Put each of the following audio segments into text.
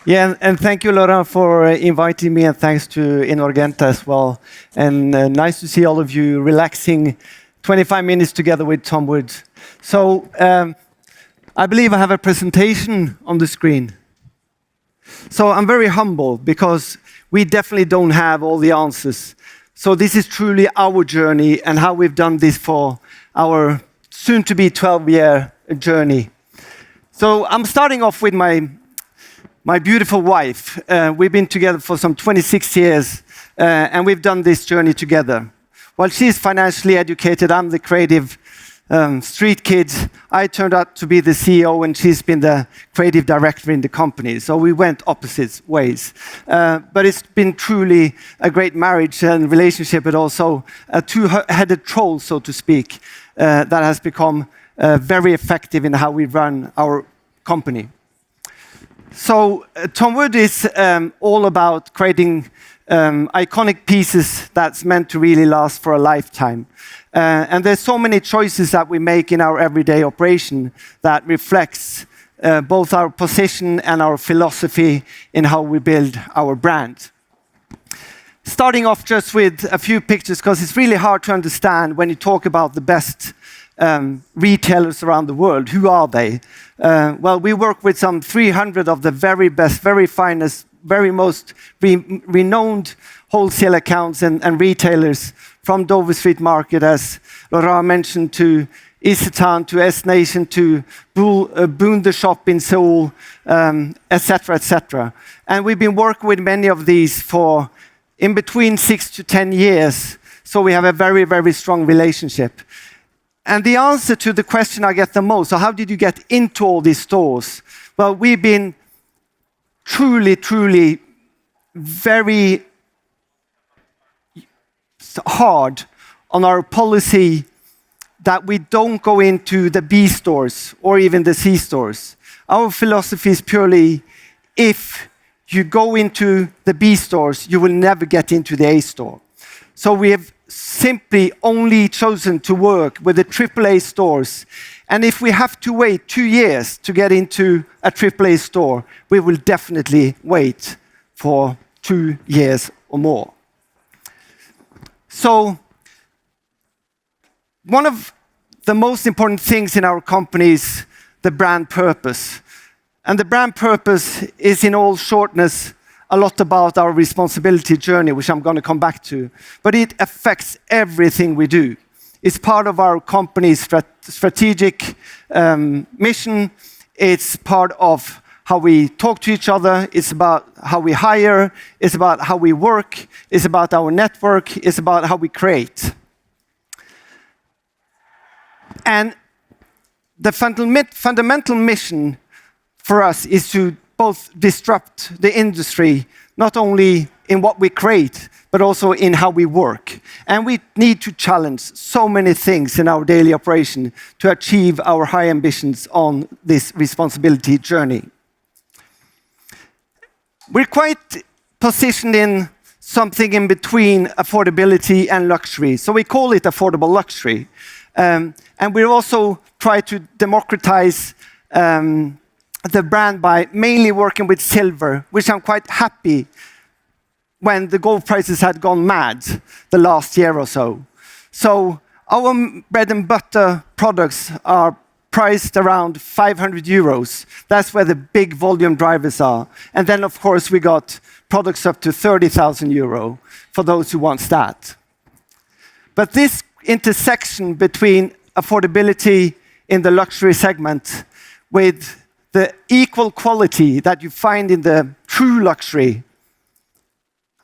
Yeah, and thank you, Laurent, for inviting me, and thanks to Inhorgenta as well. And nice to see all of you relaxing 25 minutes together with Tom Wood. So I believe I have a presentation on the screen. So I'm very humble because we definitely don't have all the answers. So this is truly our journey and how we've done this for our soon-to-be 12-year journey. So I'm starting off with my beautiful wife. We've been together for some 26 years, and we've done this journey together. While she's financially educated, I'm the creative street kid. I turned out to be the CEO, and she's been the creative director in the company. So we went opposite ways. But it's been truly a great marriage and relationship, but also a two-headed troll, so to speak, that has become very effective in how we run our company. So Tom Wood is all about creating iconic pieces that's meant to really last for a lifetime. And there's so many choices that we make in our everyday operation that reflects both our position and our philosophy in how we build our brand. Starting off just with a few pictures, because it's really hard to understand when you talk about the best retailers around the world. Who are they? Well, we work with some 300 of the very best, very finest, very most renowned wholesale accounts and retailers, from Dover Street Market, as Laurent mentioned, to Isachsen, to S-Nation, to Boon the Shop in Seoul, etc., etc. And we've been working with many of these for in between 6 to 10 years, so we have a very, very strong relationship. And the answer to the question I get the most, so how did you get into all these stores? Well, we've been truly, truly very hard on our policy that we don't go into the B stores or even the C stores. Our philosophy is purely, if you go into the B stores, you will never get into the A store. So we have simply only chosen to work with the AAA stores. And if we have to wait 2 years to get into a AAA store, we will definitely wait for 2 years or more. So one of the most important things in our company is the brand purpose. And the brand purpose is, in all shortness, a lot about our responsibility journey, which I'm going to come back to. But it affects everything we do. It's part of our company's strategic mission. It's part of how we talk to each other. It's about how we hire. It's about how we work. It's about our network. It's about how we create. And the fundamental mission for us is to both disrupt the industry, not only in what we create, but also in how we work. And we need to challenge so many things in our daily operation to achieve our high ambitions on this responsibility journey. We're quite positioned in something in between affordability and luxury. So we call it affordable luxury. And we also try to democratize the brand by mainly working with silver, which I'm quite happy when the gold prices had gone mad the last year or so. So our bread and butter products are priced around 500 euros. That's where the big volume drivers are. And then, of course, we got products up to 30,000 euro for those who want that. But this intersection between affordability in the luxury segment with the equal quality that you find in the true luxury,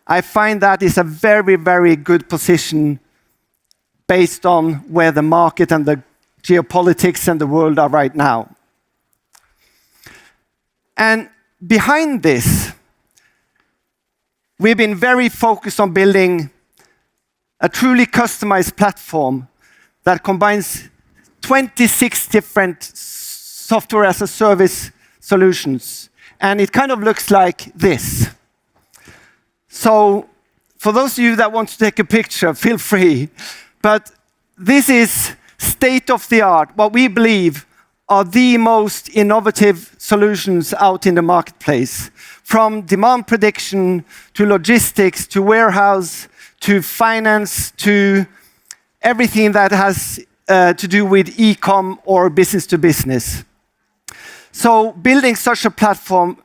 I find that is a very, very good position based on where the market and the geopolitics and the world are right now. And behind this, we've been very focused on building a truly customized platform that combines 26 different software as a service solutions. And it kind of looks like this. So for those of you that want to take a picture, feel free. But this is state of the art, what we believe are the most innovative solutions out in the marketplace, from demand prediction to logistics to warehouse to finance to everything that has to do with e-com or business to business. So building such a platform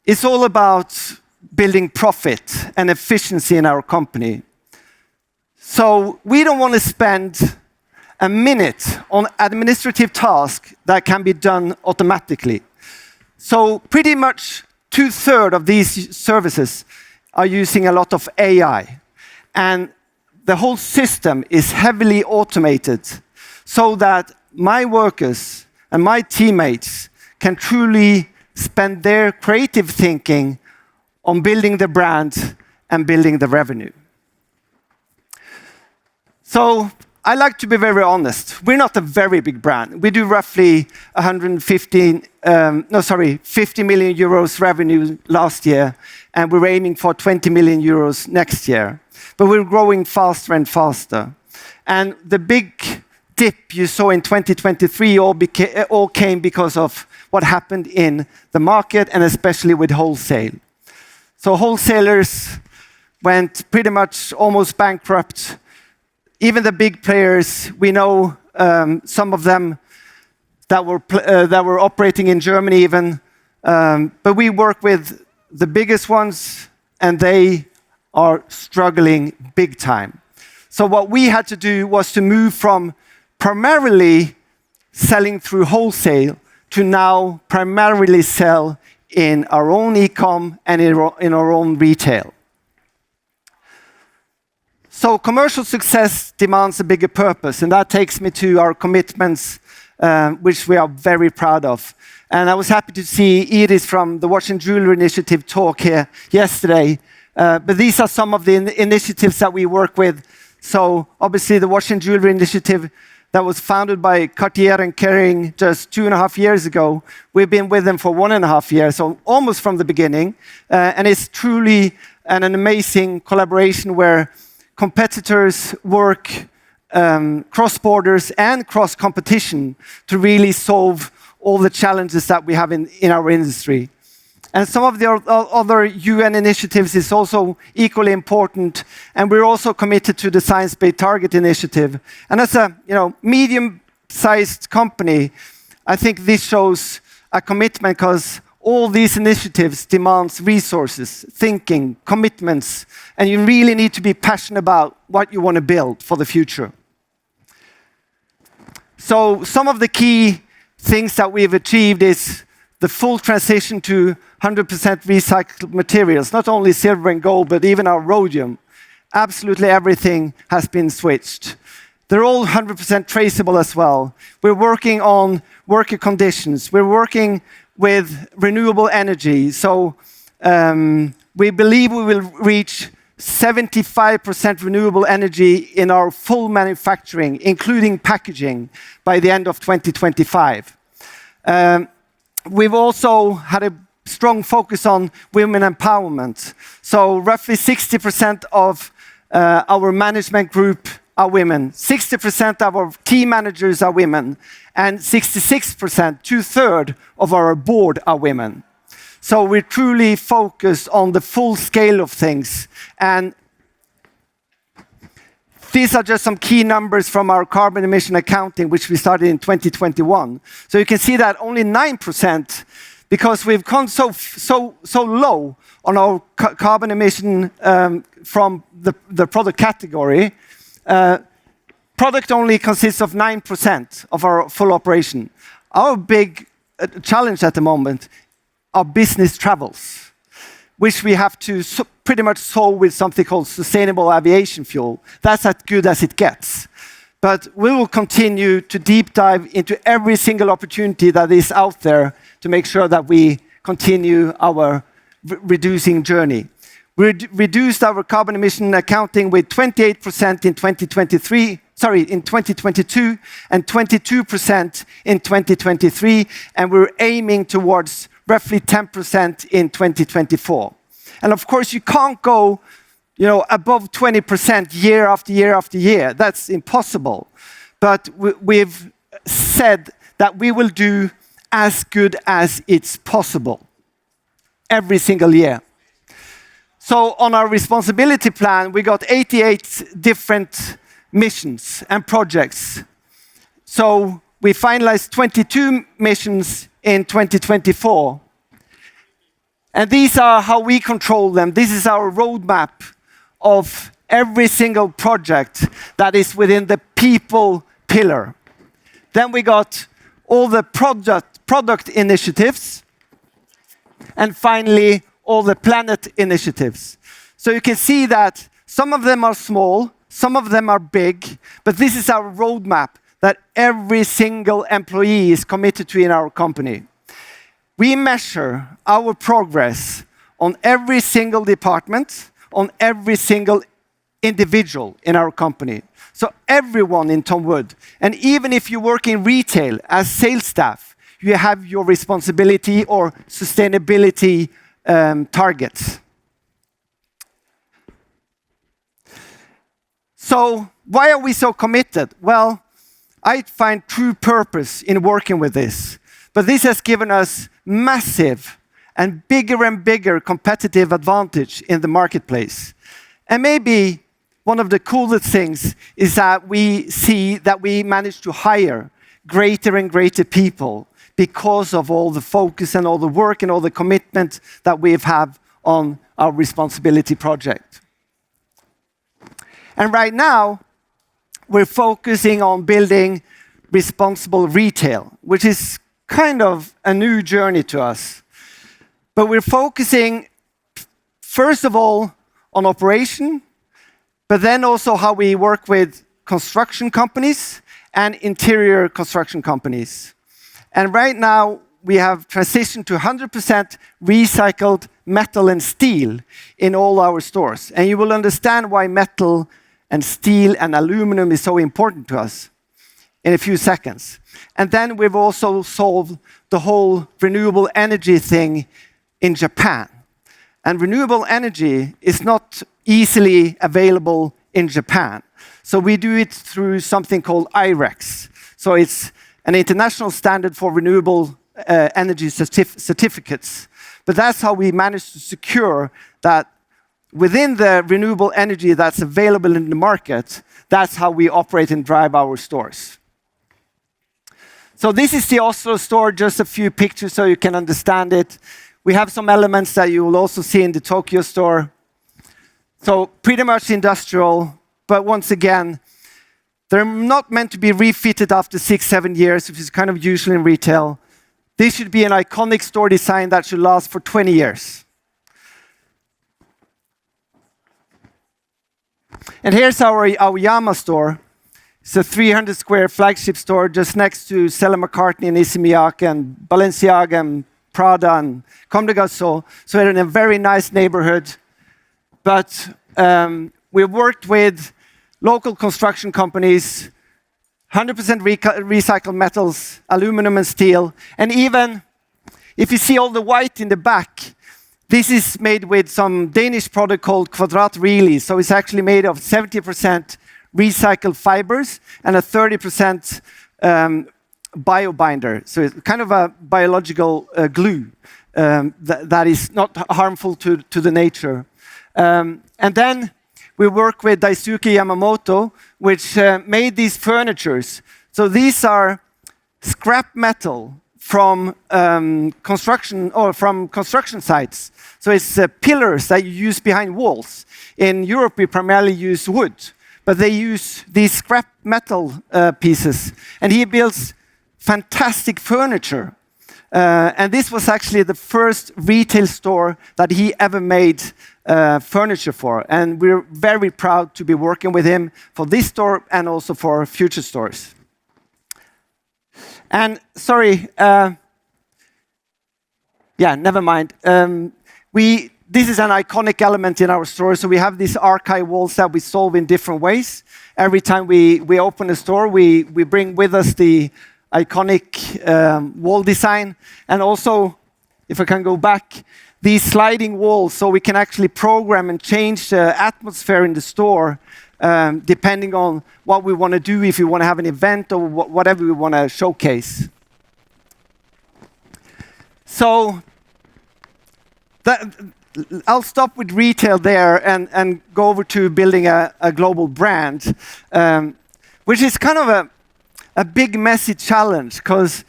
is all about building profit and efficiency in our company. So we don't want to spend a minute on administrative tasks that can be done automatically. So pretty much 2/3 of these services are using a lot of AI. And the whole system is heavily automated so that my workers and my teammates can truly spend their creative thinking on building the brand and building the revenue. So I like to be very honest. We're not a very big brand. We do roughly 50 million euros revenue last year, and we're aiming for 20 million euros next year. But we're growing faster and faster. And the big dip you saw in 2023 all came because of what happened in the market, and especially with wholesale. So wholesalers went pretty much almost bankrupt. Even the big players, we know some of them that were operating in Germany even, but we work with the biggest ones, and they are struggling big time. So what we had to do was to move from primarily selling through wholesale to now primarily sell in our own e-com and in our own retail. So commercial success demands a bigger purpose, and that takes me to our commitments, which we are very proud of. And I was happy to see Iris from the Watch and Jewellery Initiative talk here yesterday. But these are some of the initiatives that we work with. So obviously the Watch and Jewellery Initiative that was founded by Cartier and Kering just 2.5 years ago. We've been with them for 1.5 years, so almost from the beginning. And it's truly an amazing collaboration where competitors work cross borders and cross competition to really solve all the challenges that we have in our industry. And some of the other UN initiatives is also equally important, and we're also committed to the Science-Based Target Initiative. And as a medium-sized company, I think this shows a commitment, because all these initiatives demands resources, thinking, commitments, and you really need to be passionate about what you want to build for the future. So some of the key things that we've achieved is the full transition to 100% recycled materials, not only silver and gold, but even our rhodium. Absolutely everything has been switched. They're all 100% traceable as well. We're working on worker conditions. We're working with renewable energy. So we believe we will reach 75% renewable energy in our full manufacturing, including packaging, by the end of 2025. We've also had a strong focus on women empowerment. So roughly 60% of our management group are women. 60% of our team managers are women. And 66%, 2/3 of our board are women. So we're truly focused on the full scale of things. And these are just some key numbers from our carbon emission accounting, which we started in 2021. So you can see that only 9%, because we've gone so low on our carbon emission from the product category. Product only consists of 9% of our full operation. Our big challenge at the moment are business travels, which we have to pretty much solve with something called sustainable aviation fuel. That's as good as it gets. But we will continue to deep dive into every single opportunity that is out there to make sure that we continue our reducing journey. We reduced our carbon emission accounting with 28% in 2022 and 22% in 2023, and we're aiming towards roughly 10% in 2024. And of course, you can't go above 20% year after year after year. That's impossible. But we've said that we will do as good as it's possible every single year. So on our responsibility plan, we got 88 different missions and projects. So we finalized 22 missions in 2024. And these are how we control them. This is our roadmap of every single project that is within the people pillar. Then we got all the product initiatives. And finally, all the planet initiatives. So you can see that some of them are small, some of them are big, but this is our roadmap that every single employee is committed to in our company. We measure our progress on every single department, on every single individual in our company. So everyone in Tom Wood, and even if you work in retail as sales staff, you have your responsibility or sustainability targets. So why are we so committed? Well, I find true purpose in working with this. But this has given us massive and bigger competitive advantage in the marketplace. And maybe one of the coolest things is that we see that we manage to hire greater and greater people because of all the focus and all the work and all the commitment that we have on our responsibility project. And right now, we're focusing on building responsible retail, which is kind of a new journey to us. But we're focusing, first of all, on operation, but then also how we work with construction companies and interior construction companies. And right now, we have transitioned to 100% recycled metal and steel in all our stores. And you will understand why metal and steel and aluminum is so important to us in a few seconds. And then we've also solved the whole renewable energy thing in Japan. And renewable energy is not easily available in Japan. So we do it through something called IREX. So it's an international standard for renewable energy certificates. But that's how we managed to secure that within the renewable energy that's available in the market, that's how we operate and drive our stores. So this is the Oslo store, just a few pictures so you can understand it. We have some elements that you will also see in the Tokyo store. So pretty much industrial, but once again, they're not meant to be refitted after 6-7 years, which is kind of usual in retail. This should be an iconic store design that should last for 20 years. And here's our Aoyama store. It's a 300 square flagship store just next to Stella McCartney and Issey Miyake and Balenciaga and Prada and Comme des Garçons. So we're in a very nice neighborhood. But we worked with local construction companies, 100% recycled metals, aluminum and steel. And even if you see all the white in the back, this is made with some Danish product called Kvadrat Really. So it's actually made of 70% recycled fibers and a 30% biobinder. So it's kind of a biological glue that is not harmful to the nature. And then we work with Daisuke Yamamoto, which made these furnitures. So these are scrap metal from construction sites. So it's pillars that you use behind walls. In Europe, we primarily use wood, but they use these scrap metal pieces. And he builds fantastic furniture. And this was actually the first retail store that he ever made furniture for. And we're very proud to be working with him for this store and also for future stores. And sorry, never mind. This is an iconic element in our store. So we have these archive walls that we solve in different ways. Every time we open a store, we bring with us the iconic wall design. And also, if I can go back, these sliding walls, so we can actually program and change the atmosphere in the store depending on what we want to do, if we want to have an event or whatever we want to showcase. So I'll stop with retail there and go over to building a global brand, which is kind of a big, messy challenge, because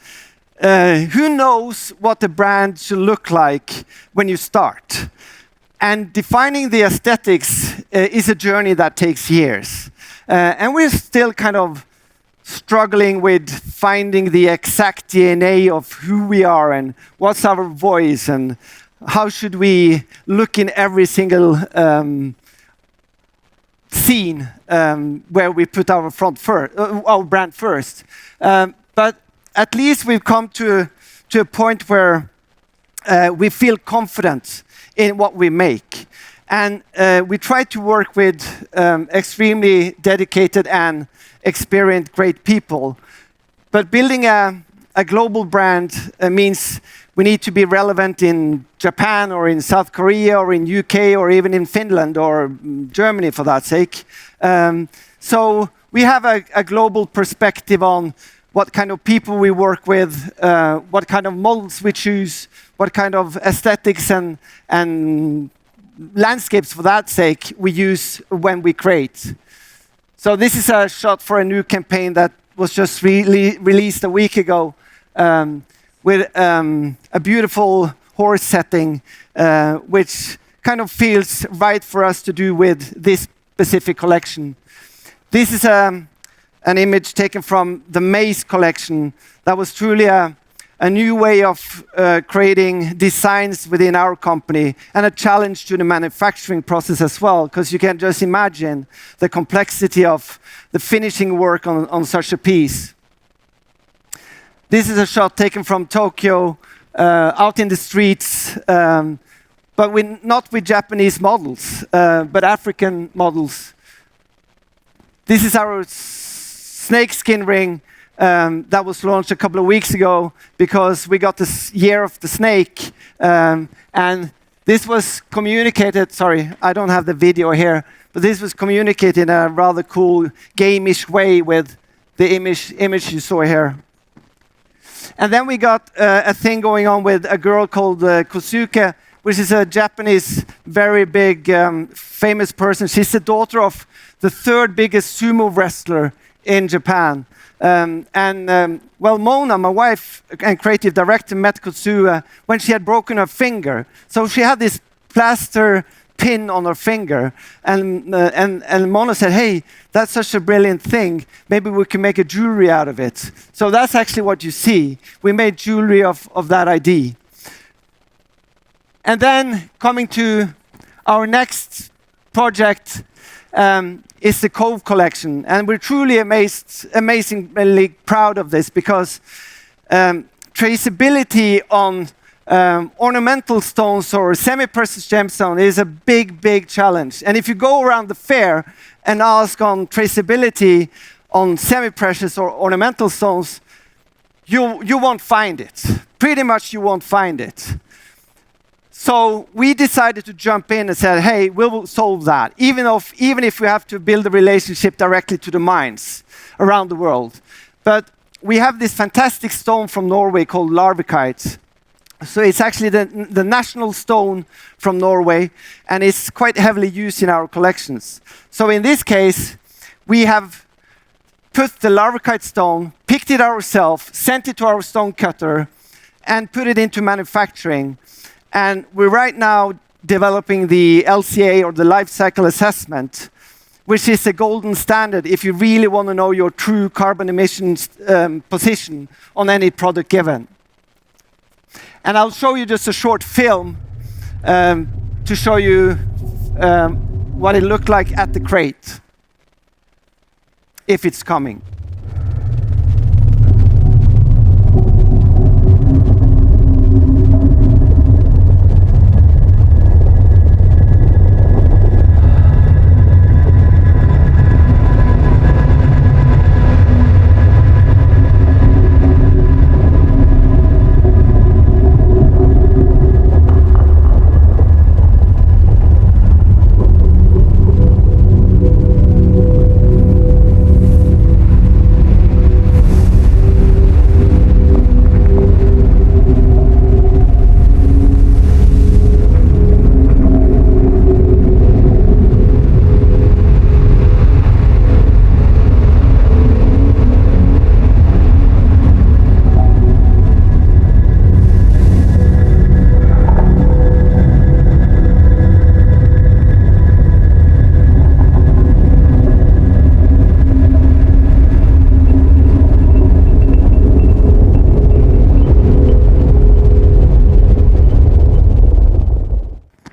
who knows what the brand should look like when you start? And defining the aesthetics is a journey that takes years. And we're still kind of struggling with finding the exact DNA of who we are and what's our voice and how should we look in every single scene where we put our brand first. But at least we've come to a point where we feel confident in what we make. And we try to work with extremely dedicated and experienced great people. But building a global brand means we need to be relevant in Japan or in South Korea or in UK or even in Finland or Germany for that sake. So we have a global perspective on what kind of people we work with, what kind of models we choose, what kind of aesthetics and landscapes for that sake we use when we create. So this is a shot for a new campaign that was just released a week ago with a beautiful horse setting, which kind of feels right for us to do with this specific collection. This is an image taken from the Maze collection that was truly a new way of creating designs within our company and a challenge to the manufacturing process as well, because you can just imagine the complexity of the finishing work on such a piece. This is a shot taken from Tokyo, out in the streets, but not with Japanese models, but African models. This is our snakeskin ring that was launched a couple of weeks ago because we got this year of the snake, and this was communicated. Sorry, I don't have the video here, but this was communicated in a rather cool game-ish way with the image you saw here. And then we got a thing going on with a girl called Kosuke, which is a Japanese, very big, famous person. She's the daughter of the third biggest sumo wrestler in Japan. Well, Mona, my wife and creative director, met Kosuke when she had broken her finger. So she had this plaster pin on her finger, and Mona said, "Hey, that's such a brilliant thing. Maybe we can make a jewelry out of it." So that's actually what you see. We made jewelry of that idea. And then coming to our next project is the Cove collection, and we're truly amazingly proud of this because traceability on ornamental stones or semi-precious gemstone is a big, big challenge. And if you go around the fair and ask on traceability on semi-precious or ornamental stones, you won't find it. Pretty much you won't find it. So we decided to jump in and said, hey, we'll solve that, even if we have to build a relationship directly to the mines around the world. But we have this fantastic stone from Norway called larvikite. So it's actually the national stone from Norway, and it's quite heavily used in our collections. So in this case, we have put the larvikite stone, picked it ourselves, sent it to our stone cutter, and put it into manufacturing. And we're right now developing the LCA, or the life cycle assessment, which is the golden standard if you really want to know your true carbon emissions position on any product given. And I'll show you just a short film to show you what it looked like at the crate, if it's coming.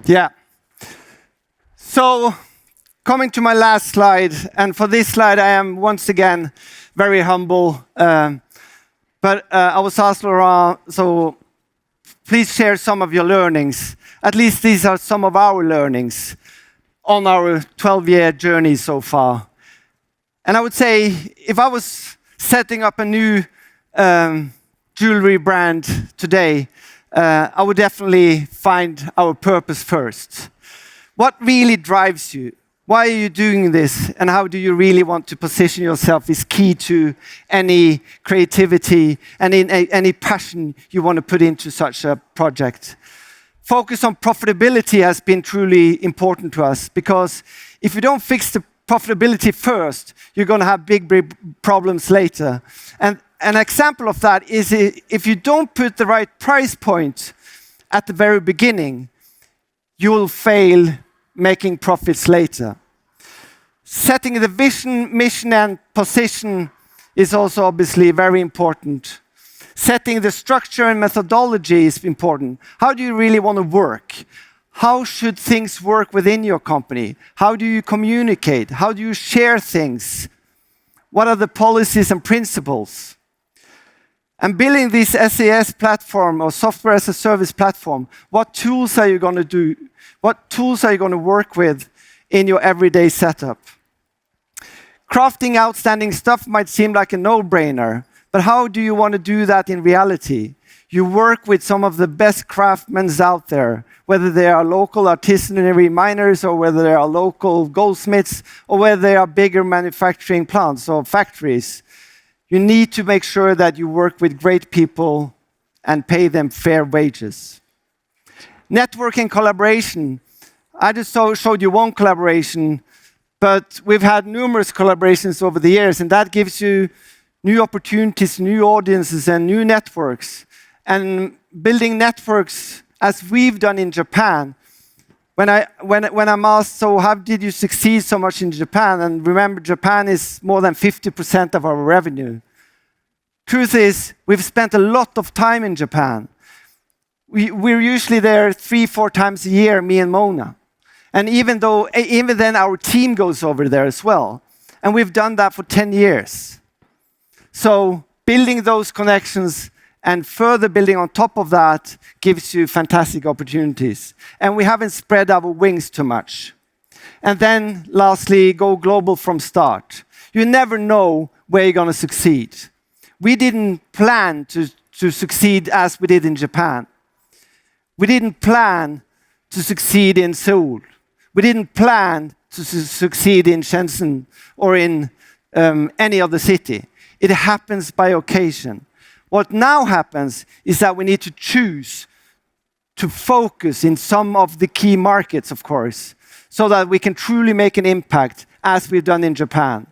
Yeah. So, coming to my last slide, and for this slide, I am once again very humble. But I was asked, Laurent, so please share some of your learnings. At least these are some of our learnings on our 12-year journey so far. And I would say, if I was setting up a new jewelry brand today, I would definitely find our purpose first. What really drives you? Why are you doing this? And how do you really want to position yourself is key to any creativity and any passion you want to put into such a project. Focus on profitability has been truly important to us, because if you don't fix the profitability first, you're going to have big problems later. And an example of that is if you don't put the right price point at the very beginning, you will fail making profits later. Setting the vision, mission, and position is also obviously very important. Setting the structure and methodology is important. How do you really want to work? How should things work within your company? How do you communicate? How do you share things? What are the policies and principles? And building this SaaS platform or software as a service platform, what tools are you going to do? What tools are you going to work with in your everyday setup? Crafting outstanding stuff might seem like a no-brainer, but how do you want to do that in reality? You work with some of the best craftsmen out there, whether they are local artisanry miners or whether they are local goldsmiths or whether they are bigger manufacturing plants or factories. You need to make sure that you work with great people and pay them fair wages. Networking collaboration. I just showed you one collaboration, but we've had numerous collaborations over the years, and that gives you new opportunities, new audiences, and new networks. And building networks, as we've done in Japan, when I'm asked, so how did you succeed so much in Japan? And remember, Japan is more than 50% of our revenue. Truth is, we've spent a lot of time in Japan. We're usually there 3-4 times a year, me and Mona. And even then, our team goes over there as well. And we've done that for 10 years. So building those connections and further building on top of that gives you fantastic opportunities. And we haven't spread our wings too much. And then lastly, go global from start. You never know where you're going to succeed. We didn't plan to succeed as we did in Japan. We didn't plan to succeed in Seoul. We didn't plan to succeed in Shenzhen or in any other city. It happens by occasion. What now happens is that we need to choose to focus in some of the key markets, of course, so that we can truly make an impact as we've done in Japan.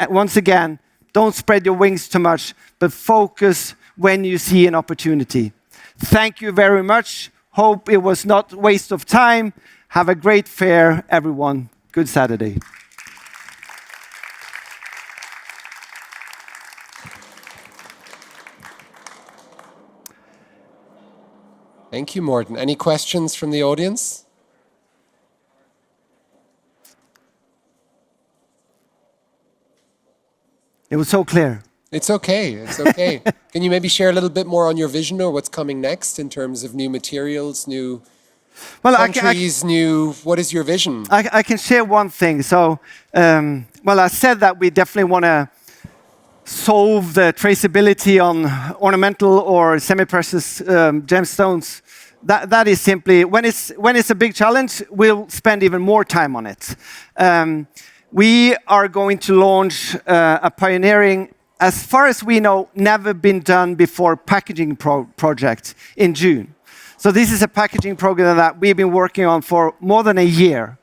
Once again, don't spread your wings too much, but focus when you see an opportunity. Thank you very much. Hope it was not a waste of time. Have a great fair, everyone. Good Saturday. Thank you, Morten. Any questions from the audience? It was so clear. It's okay. It's okay. Can you maybe share a little bit more on your vision or what's coming next in terms of new materials, new countries, what is your vision? I can share one thing. So, I said that we definitely want to solve the traceability on ornamental or semi-precious gemstones. That is simply, when it's a big challenge, we'll spend even more time on it. We are going to launch a pioneering, as far as we know, never been done before packaging project in June. So this is a packaging program that we've been working on for more than a year.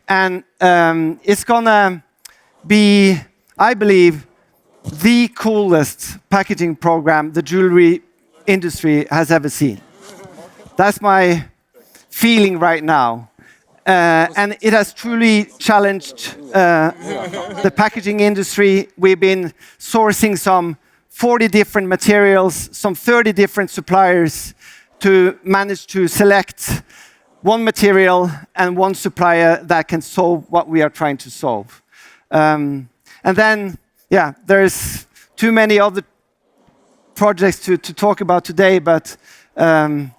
And it's gonna be, I believe, the coolest packaging program the jewelry industry has ever seen. That's my feeling right now. And it has truly challenged the packaging industry. We've been sourcing some 40 different materials, some 30 different suppliers to manage to select one material and one supplier that can solve what we are trying to solve. And then, yeah, there's too many other projects to talk about today, but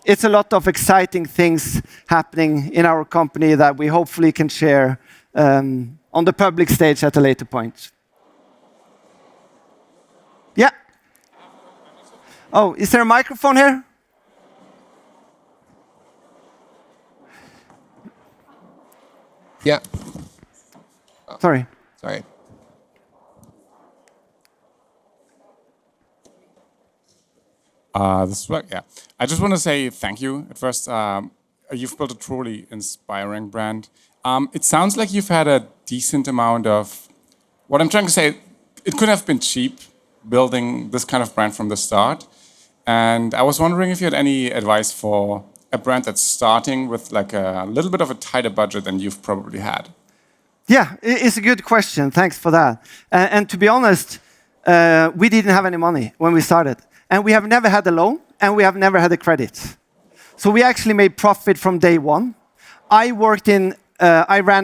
it's a lot of exciting things happening in our company that we hopefully can share on the public stage at a later point. Yeah. Oh, is there a microphone here? Yeah. Sorry. Sorry. This is work, yeah. I just want to say thank you at first. You've built a truly inspiring brand. It sounds like you've had a decent amount of, what I'm trying to say, it could have been cheap building this kind of brand from the start. And I was wondering if you had any advice for a brand that's starting with like a little bit of a tighter budget than you've probably had. Yeah, it's a good question. Thanks for that. And to be honest, we didn't have any money when we started. And we have never had a loan, and we have never had a credit. So we actually made profit from day one. I ran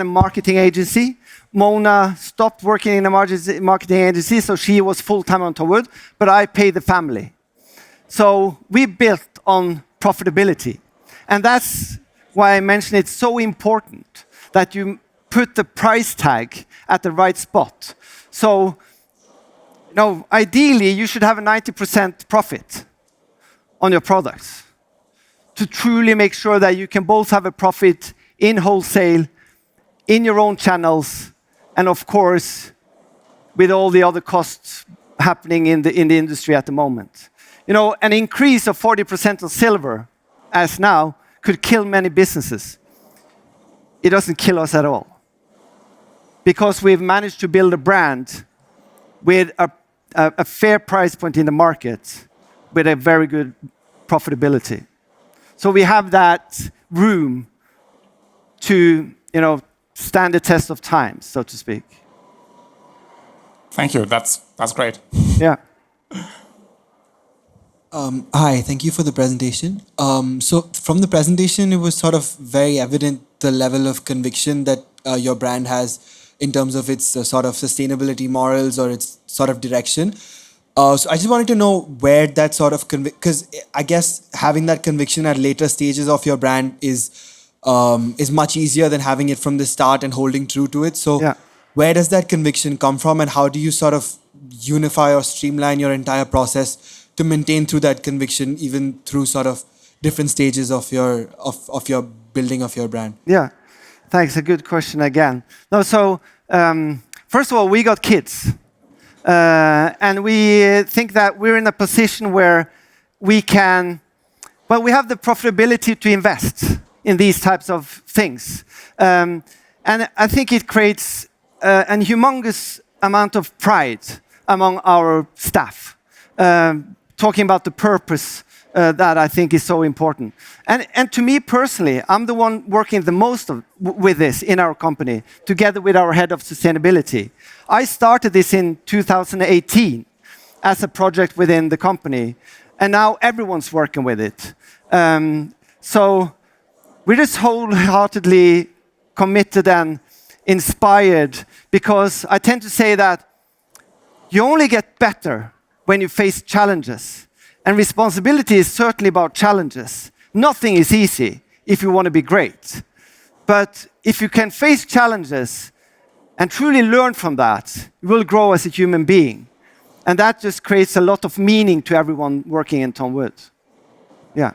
a marketing agency. Mona stopped working in a marketing agency, so she was full-time on Towood, but I paid the family. So we built on profitability. And that's why I mentioned it's so important that you put the price tag at the right spot. So, ideally, you should have a 90% profit on your products to truly make sure that you can both have a profit in wholesale, in your own channels, and of course, with all the other costs happening in the industry at the moment. An increase of 40% on silver, as now, could kill many businesses. It doesn't kill us at all. Because we've managed to build a brand with a fair price point in the market, with a very good profitability. So we have that room to, stand the test of time, so to speak. Thank you. That's great. Yeah. Hi, thank you for the presentation. So from the presentation, it was sort of very evident the level of conviction that your brand has in terms of its sort of sustainability morals or its sort of direction. So I just wanted to know where that sort of because I guess having that conviction at later stages of your brand is much easier than having it from the start and holding true to it. So where does that conviction come from, and how do you sort of unify or streamline your entire process to maintain through that conviction, even through sort of different stages of your building of your brand? Yeah, thanks. A good question again. No, so first of all, we got kids. And we think that we're in a position where we have the profitability to invest in these types of things. And I think it creates a humongous amount of pride among our staff, talking about the purpose that I think is so important. And to me personally, I'm the one working the most with this in our company, together with our head of sustainability. I started this in 2018 as a project within the company, and now everyone's working with it. So we're just wholeheartedly committed and inspired, because I tend to say that you only get better when you face challenges. And responsibility is certainly about challenges. Nothing is easy if you want to be great. But if you can face challenges and truly learn from that, you will grow as a human being. And that just creates a lot of meaning to everyone working in Tom Wood. Yeah.